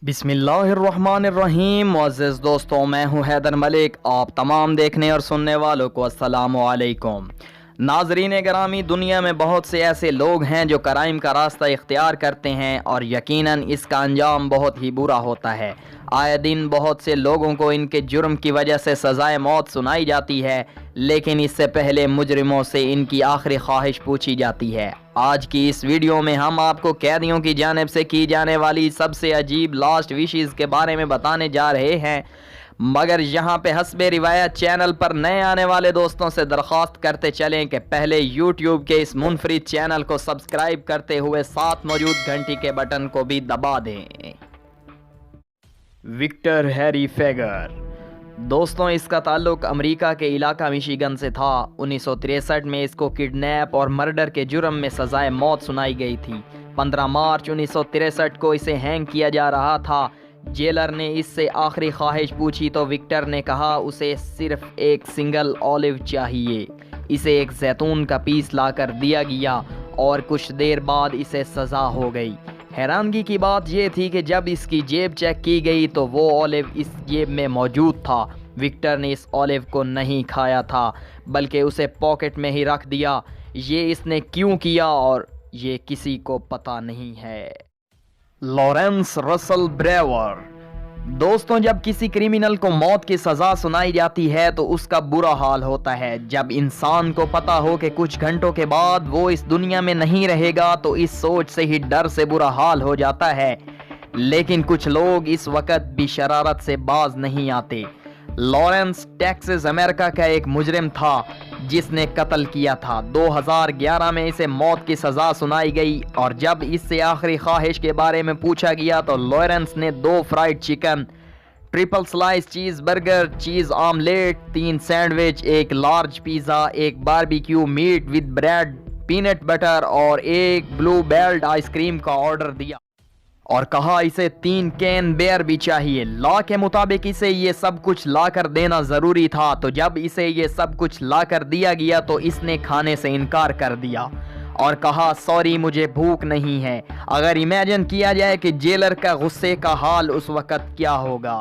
बिस्मिल्लाहिर्रहमानिर्रहीम। मुअज़्ज़िज़ दोस्तों, मैं हूं हैदर मलिक। आप तमाम देखने और सुनने वालों को अस्सलामु अलैकुम। नाज़रीन गिरामी, दुनिया में बहुत से ऐसे लोग हैं जो कराइम का रास्ता इख्तियार करते हैं और यकीनन इसका अंजाम बहुत ही बुरा होता है। आए दिन बहुत से लोगों को इनके जुर्म की वजह से सज़ाए मौत सुनाई जाती है, लेकिन इससे पहले मुजरिमों से इनकी आखिरी ख्वाहिश पूछी जाती है। आज की इस वीडियो में हम आपको कैदियों की जानिब से की जाने वाली सबसे अजीब लास्ट विशेस के बारे में बताने जा रहे हैं, मगर यहाँ पे हस्बे रिवायत चैनल पर नए आने वाले दोस्तों से दरख्वास्त करते चलें कि पहले यूट्यूब के इस मुनफरिद चैनल को सब्सक्राइब करते हुए साथ मौजूद घंटी के बटन को भी दबा दें। Victor Harry Feger. दोस्तों, इसका ताल्लुक अमेरिका के इलाका मिशिगन से था। 1963 में इसको किडनैप और मर्डर के जुर्म में सजाए मौत सुनाई गई थी। 15 मार्च 1963 को इसे हैंग किया जा रहा था। जेलर ने इससे आखिरी ख्वाहिश पूछी तो विक्टर ने कहा उसे सिर्फ एक सिंगल ऑलिव चाहिए। इसे एक जैतून का पीस लाकर दिया गया और कुछ देर बाद इसे सज़ा हो गई। हैरानगी की बात यह थी कि जब इसकी जेब चेक की गई तो वो ऑलिव इस जेब में मौजूद था। विक्टर ने इस ऑलिव को नहीं खाया था, बल्कि उसे पॉकेट में ही रख दिया। ये इसने क्यों किया और ये किसी को पता नहीं है। Lawrence Russell Brewer. दोस्तों, जब किसी क्रिमिनल को मौत की सज़ा सुनाई जाती है तो उसका बुरा हाल होता है। जब इंसान को पता हो कि कुछ घंटों के बाद वो इस दुनिया में नहीं रहेगा तो इस सोच से ही डर से बुरा हाल हो जाता है। लेकिन कुछ लोग इस वक्त भी शरारत से बाज नहीं आते। लॉरेंस टेक्सास अमेरिका का एक मुजरिम था जिसने कत्ल किया था। 2011 में इसे मौत की सज़ा सुनाई गई और जब इससे आखिरी ख्वाहिश के बारे में पूछा गया तो लॉरेंस ने 2 fried chicken, triple slice cheese burger, cheese omelette, 3 sandwich, एक लार्ज पिज़्ज़ा, एक barbecue meat with bread, peanut butter और एक ब्लू बेल्ट आइसक्रीम का ऑर्डर दिया और कहा इसे 3 कैन बियर भी चाहिए। लॉ के मुताबिक इसे ये सब कुछ ला कर देना ज़रूरी था, तो जब इसे ये सब कुछ ला कर दिया गया तो इसने खाने से इनकार कर दिया और कहा सॉरी, मुझे भूख नहीं है। अगर इमेजिन किया जाए कि जेलर का गुस्से का हाल उस वक्त क्या होगा।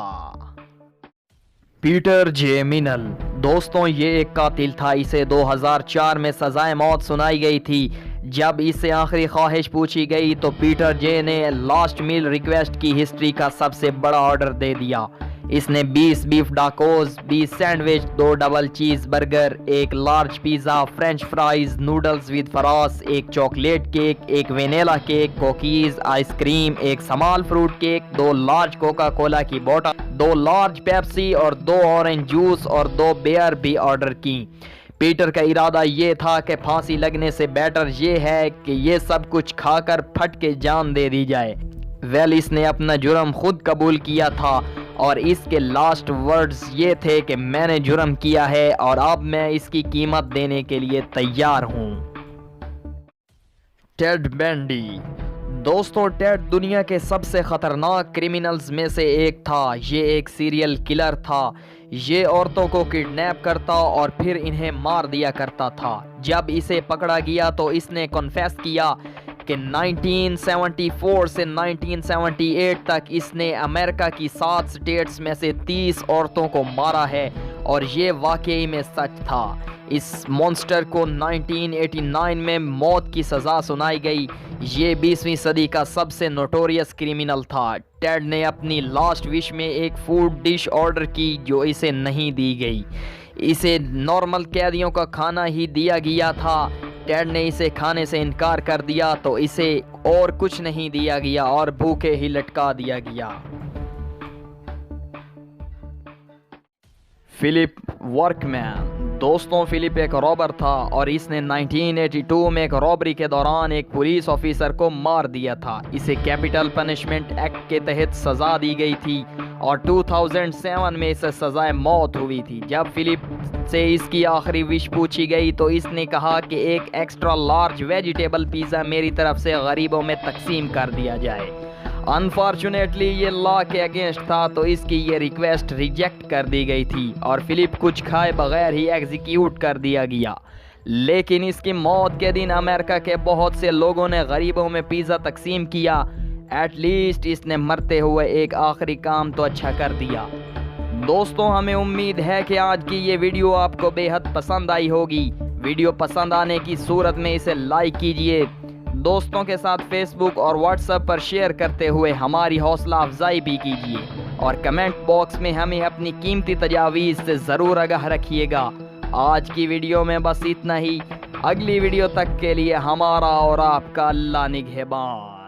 पीटर जे मिनल। दोस्तों, ये एक कातिल था। इसे 2004 में सजाए मौत सुनाई गई थी। जब इससे आखिरी ख्वाहिश पूछी गई तो पीटर जे ने लास्ट मील रिक्वेस्ट की हिस्ट्री का सबसे बड़ा ऑर्डर दे दिया। इसने 20 beef tacos, 20 sandwich, 2 double cheese burger, एक large pizza, French fries, noodles with फ्रास, एक चॉकलेट केक, एक वेनिला केक, कुकीज़, आइसक्रीम, एक small fruit cake, 2 large coca cola की बोतल, 2 लार्ज पेप्सी और 2 ऑरेंज जूस और 2 बियर भी ऑर्डर की। पीटर का इरादा ये था कि फांसी लगने से बेटर ये है कि ये सब कुछ खाकर फट के जान दे दी जाए। इसने अपना जुर्म खुद कबूल किया था और इसके लास्ट वर्ड्स ये थे कि मैंने जुर्म किया है और अब मैं इसकी कीमत देने के लिए तैयार हूँ। टेड बेंडी। दोस्तों, टेड दुनिया के सबसे ख़तरनाक क्रिमिनल्स में से एक था। ये एक सीरियल किलर था। ये औरतों को किडनैप करता और फिर इन्हें मार दिया करता था। जब इसे पकड़ा गया तो इसने कन्फेस किया कि 1974 से 1978 तक इसने अमेरिका की 7 स्टेट्स में से 30 औरतों को मारा है और ये वाकई में सच था। इस मॉन्स्टर को 1989 में मौत की सज़ा सुनाई गई। ये 20वीं सदी का सबसे नोटोरियस क्रिमिनल था। टेड ने अपनी लास्ट विश में एक फूड डिश ऑर्डर की जो इसे नहीं दी गई। इसे नॉर्मल कैदियों का खाना ही दिया गया था। टेड ने इसे खाने से इनकार कर दिया तो इसे और कुछ नहीं दिया गया और भूखे ही लटका दिया गया। Philip Workman. दोस्तों, फिलिप एक रॉबर था और इसने 1982 में एक रॉबरी के दौरान एक पुलिस ऑफिसर को मार दिया था। इसे कैपिटल पनिशमेंट एक्ट के तहत सज़ा दी गई थी और 2007 में इसे सज़ाए मौत हुई थी। जब फिलिप से इसकी आखिरी विश पूछी गई तो इसने कहा कि एक एक्स्ट्रा लार्ज वेजिटेबल पिज़्ज़ा मेरी तरफ से गरीबों में तकसीम कर दिया जाए। अनफॉर्चुनेटली ये लॉ के अगेंस्ट था तो इसकी ये रिक्वेस्ट रिजेक्ट कर दी गई थी और फिलिप कुछ खाए बगैर ही एग्जीक्यूट कर दिया गया। लेकिन इसकी मौत के दिन अमेरिका के बहुत से लोगों ने गरीबों में पिज़्ज़ा तकसीम किया। ایٹ لیسٹ اس نے مرتے ہوئے ایک آخری کام تو اچھا کر دیا۔ دوستوں ہمیں امید ہے کہ آج کی یہ ویڈیو آپ کو بے حد پسند آئی ہوگی۔ ویڈیو پسند آنے کی صورت میں اسے لائک کیجئے، دوستوں کے ساتھ فیس بک اور واٹس ایپ پر شیئر کرتے ہوئے ہماری حوصلہ افزائی بھی کیجئے، اور کمنٹ باکس میں ہمیں اپنی قیمتی تجاویز سے ضرور آگاہ رکھیے گا۔ آج کی ویڈیو میں بس اتنا ہی۔ اگلی ویڈیو تک کے لیے ہمارا اور آپ کا اللہ نگہبان۔